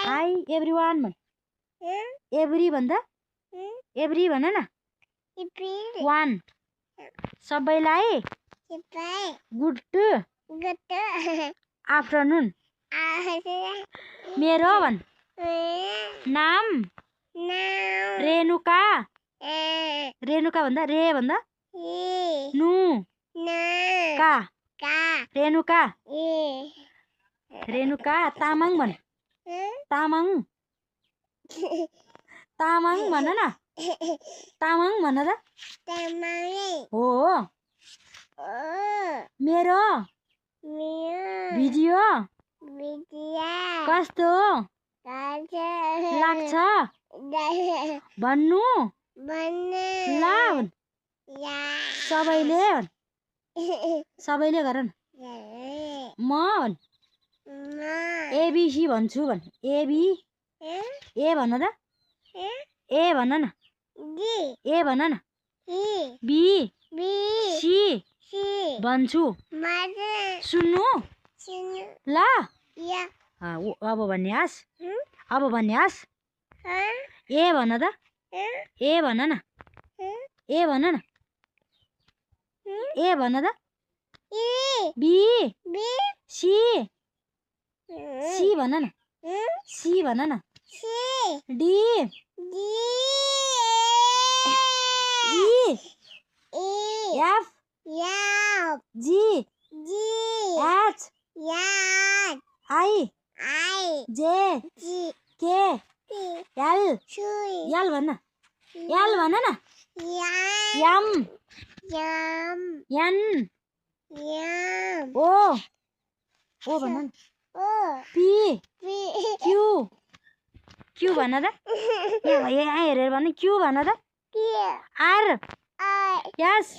high everyone भन every भन्दा every भन न वान सबैलाई गुड आफ्टरनुन मेरो भन नाम रेणुका रेणुका भन्दा रे भन्दा नु का रेणुका रेणुका तामाङ भन तामाङ तामाङ भन न तामाङ भन त हो मेरो भिडियो कस्तो लाग्छ भन्नु ल सबैले सबैले गर न म भन एबिसी भन्छु भन एबी ए भन त ए भन न ए भन न बी सी भन्छु सुन्नु ल अब भन्यास अब भन्यास ए भन त ए भन न ए भन न ए भन त बी सी सी भन न सी भन न D E F G H I J K L L भन एल भन न एम एन ओ ओ भन न पी क्यू क्यू भन त यहाँ हेरेर भन क्यू भन त आर एस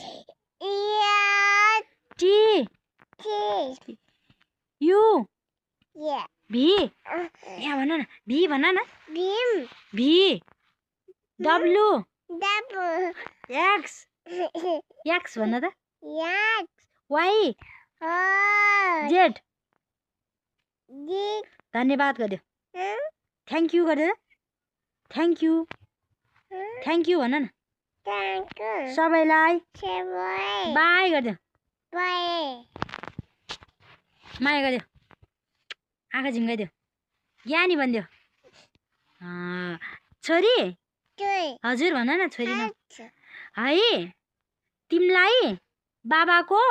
टी यू भी यहाँ भन न भी भन न भी डब्लु एक्स एक्स भन त वाई जेड धन्यवाद गरिदियो थ्याङ्क यू गरिदियो थ्याङ्क यू भन न सबैलाई बाई गरिदियो माया गरिदियो आँखा झिम्काइदियो ज्ञानी भनिदियो छोरी हजुर भन न छोरी न है तिमीलाई बाबाको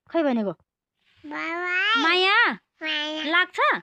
खै भनेको माया लाग्छ